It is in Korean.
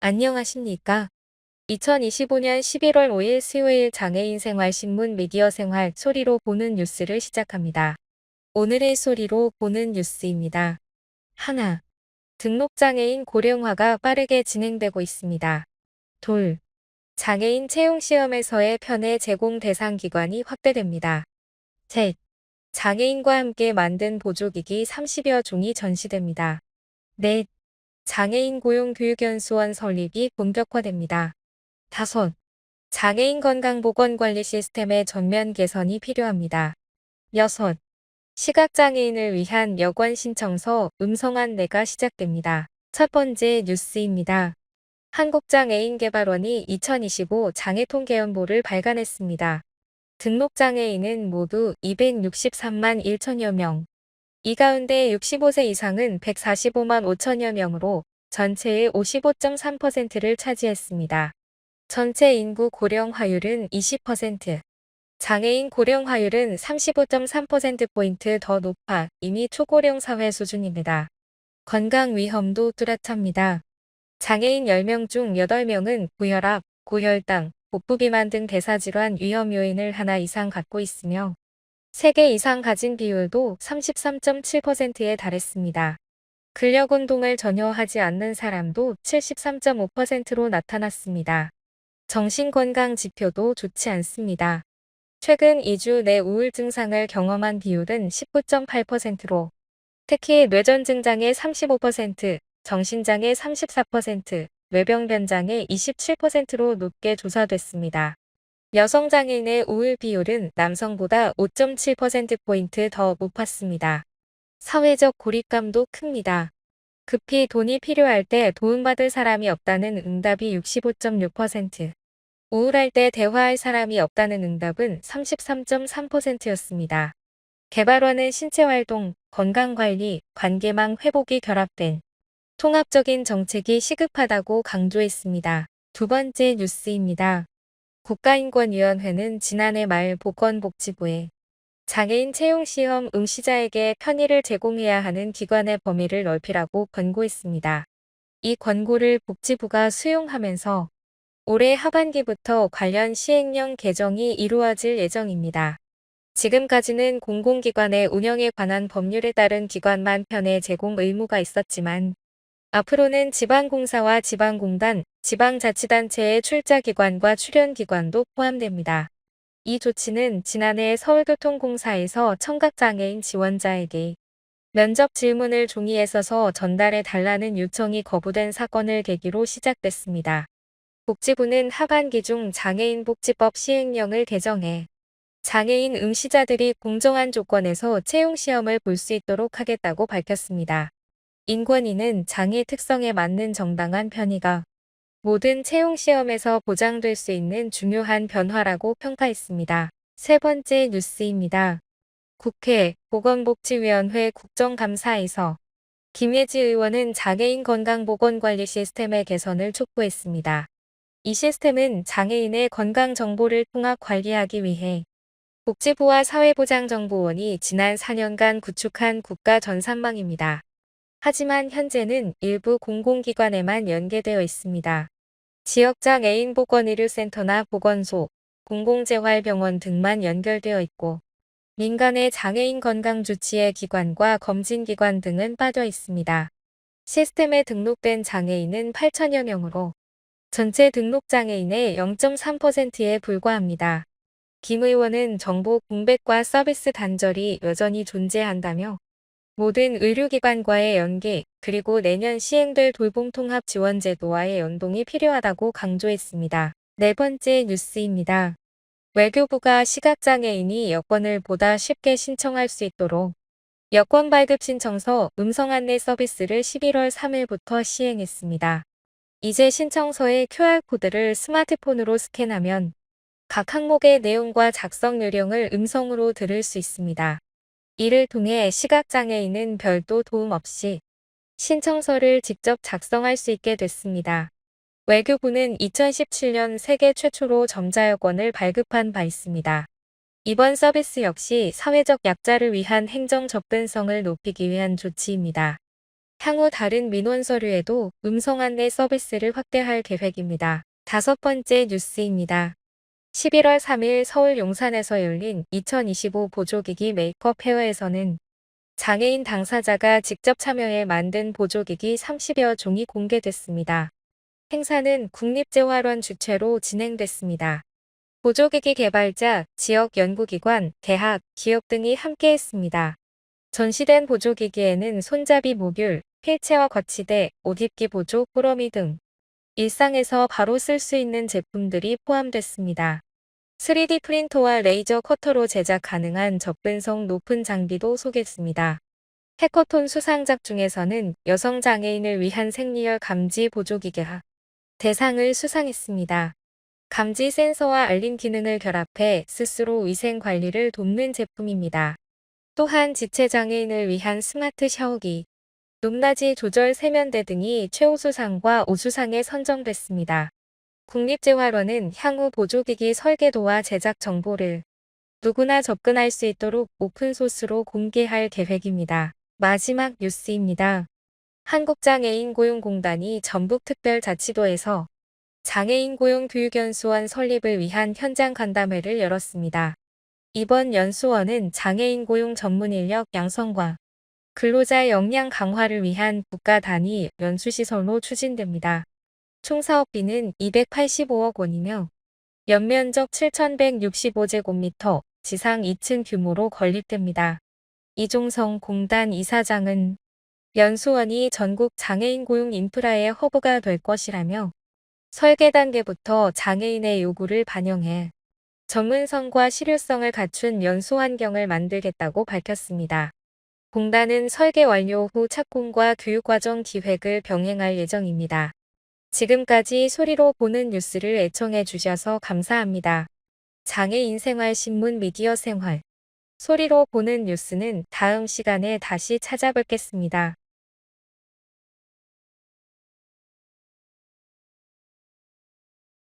안녕하십니까? 2025년 11월 5일 수요일 장애인 생활신문 미디어 생활 소리로 보는 뉴스를 시작합니다. 오늘의 소리로 보는 뉴스입니다. 하나. 등록장애인 고령화가 빠르게 진행되고 있습니다. 둘. 장애인 채용시험에서의 편의 제공 대상 기관이 확대됩니다. 셋. 장애인과 함께 만든 보조기기 30여 종이 전시됩니다. 넷. 장애인 고용교육연수원 설립이 본격화됩니다. 다섯. 장애인 건강보건관리 시스템의 전면 개선이 필요합니다. 여섯. 시각장애인을 위한 여권 신청서 음성 안내가 시작됩니다. 첫 번째 뉴스입니다. 한국장애인개발원이 2025 장애통계연보를 발간했습니다. 등록장애인은 모두 263만 1천여 명. 이 가운데 65세 이상은 145만 5천여 명으로 전체의 55.3%를 차지했습니다. 전체 인구 고령화율은 20%, 장애인 고령화율은 35.3%포인트 더 높아 이미 초고령 사회 수준입니다. 건강 위험도 뚜렷합니다. 장애인 10명 중 8명은 고혈압, 고혈당, 복부비만 등 대사질환 위험 요인을 하나 이상 갖고 있으며 3개 이상 가진 비율도 33.7%에 달했습니다. 근력운동을 전혀 하지 않는 사람도 73.5%로 나타났습니다. 정신건강 지표도 좋지 않습니다. 최근 2주 내 우울 증상을 경험한 비율은 19.8%로 특히 뇌전증장애 35%, 정신장애 34%, 뇌병변장애 27%로 높게 조사됐습니다. 여성장애인의 우울 비율은 남성보다 5.7%포인트 더 높았습니다. 사회적 고립감도 큽니다. 급히 돈이 필요할 때 도움받을 사람이 없다는 응답이 65.6%, 우울할 때 대화할 사람이 없다는 응답은 33.3%였습니다. 개발원은 신체활동, 건강관리, 관계망 회복이 결합된 통합적인 정책이 시급하다고 강조했습니다. 두 번째 뉴스입니다. 국가인권위원회는 지난해 말 보건복지부에 장애인 채용시험 응시자에게 편의를 제공해야 하는 기관의 범위를 넓히라고 권고했습니다. 이 권고를 복지부가 수용하면서 올해 하반기부터 관련 시행령 개정이 이루어질 예정입니다. 지금까지는 공공기관의 운영에 관한 법률에 따른 기관만 편의 제공 의무가 있었지만 앞으로는 지방공사와 지방공단, 지방자치단체의 출자기관과 출연기관도 포함됩니다. 이 조치는 지난해 서울교통공사에서 청각장애인 지원자에게 면접 질문을 종이에 써서 전달해 달라는 요청이 거부된 사건을 계기로 시작됐습니다. 복지부는 하반기 중 장애인복지법 시행령을 개정해 장애인 응시자들이 공정한 조건에서 채용시험을 볼 수 있도록 하겠다고 밝혔습니다. 인권위는 장애 특성에 맞는 정당한 편의가 모든 채용시험에서 보장될 수 있는 중요한 변화라고 평가했습니다. 세 번째 뉴스입니다. 국회 보건복지위원회 국정감사에서 김예지 의원은 장애인 건강보건관리 시스템의 개선을 촉구했습니다. 이 시스템은 장애인의 건강 정보를 통합 관리하기 위해 복지부와 사회보장정보원이 지난 4년간 구축한 국가 전산망입니다. 하지만 현재는 일부 공공기관에만 연계되어 있습니다. 지역장애인 보건의료센터나 보건소, 공공재활병원 등만 연결되어 있고 민간의 장애인 건강주치의 기관과 검진기관 등은 빠져 있습니다. 시스템에 등록된 장애인은 8천여 명으로 전체 등록장애인의 0.3%에 불과합니다. 김 의원은 정보 공백과 서비스 단절이 여전히 존재한다며 모든 의료기관과의 연계, 그리고 내년 시행될 돌봄통합지원제도와의 연동이 필요하다고 강조했습니다. 네 번째 뉴스입니다. 외교부가 시각장애인이 여권을 보다 쉽게 신청할 수 있도록 여권 발급 신청서 음성 안내 서비스를 11월 3일부터 시행했습니다. 이제 신청서의 QR코드를 스마트폰으로 스캔하면 각 항목의 내용과 작성 요령을 음성으로 들을 수 있습니다. 이를 통해 시각장애인은 별도 도움 없이 신청서를 직접 작성할 수 있게 됐습니다. 외교부는 2017년 세계 최초로 점자여권을 발급한 바 있습니다. 이번 서비스 역시 사회적 약자를 위한 행정 접근성을 높이기 위한 조치입니다. 향후 다른 민원 서류에도 음성 안내 서비스를 확대할 계획입니다. 다섯 번째 뉴스입니다. 11월 3일 서울 용산에서 열린 2025 보조기기 메이크업 페어에서는 장애인 당사자가 직접 참여해 만든 보조기기 30여 종이 공개됐습니다. 행사는 국립재활원 주최로 진행됐습니다. 보조기기 개발자, 지역 연구기관, 대학, 기업 등이 함께했습니다. 전시된 보조기기에는 손잡이 모듈, 휠체어 거치대, 옷입기 보조, 꾸러미 등 일상에서 바로 쓸 수 있는 제품들이 포함됐습니다. 3D 프린터와 레이저 커터로 제작 가능한 접근성 높은 장비도 소개했습니다. 해커톤 수상작 중에서는 여성 장애인을 위한 생리열 감지 보조기계가 대상을 수상했습니다. 감지 센서와 알림 기능을 결합해 스스로 위생 관리를 돕는 제품입니다. 또한 지체장애인을 위한 스마트 샤워기, 높낮이 조절 세면대 등이 최우수상과 우수상에 선정됐습니다. 국립재활원은 향후 보조기기 설계도와 제작 정보를 누구나 접근할 수 있도록 오픈소스로 공개할 계획입니다. 마지막 뉴스입니다. 한국장애인고용공단이 전북특별자치도에서 장애인 고용교육연수원 설립을 위한 현장 간담회를 열었습니다. 이번 연수원은 장애인 고용 전문 인력 양성과 근로자 역량 강화를 위한 국가 단위 연수시설로 추진됩니다. 총 사업비는 285억 원이며 연면적 7,165제곱미터, 지상 2층 규모로 건립됩니다. 이종성 공단 이사장은 연수원이 전국 장애인 고용 인프라의 허브가 될 것이라며 설계 단계부터 장애인의 요구를 반영해 전문성과 실효성을 갖춘 연수 환경을 만들겠다고 밝혔습니다. 공단은 설계 완료 후 착공과 교육과정 기획을 병행할 예정입니다. 지금까지 소리로 보는 뉴스를 애청해 주셔서 감사합니다. 장애인 생활 신문 미디어 생활 소리로 보는 뉴스는 다음 시간에 다시 찾아뵙겠습니다.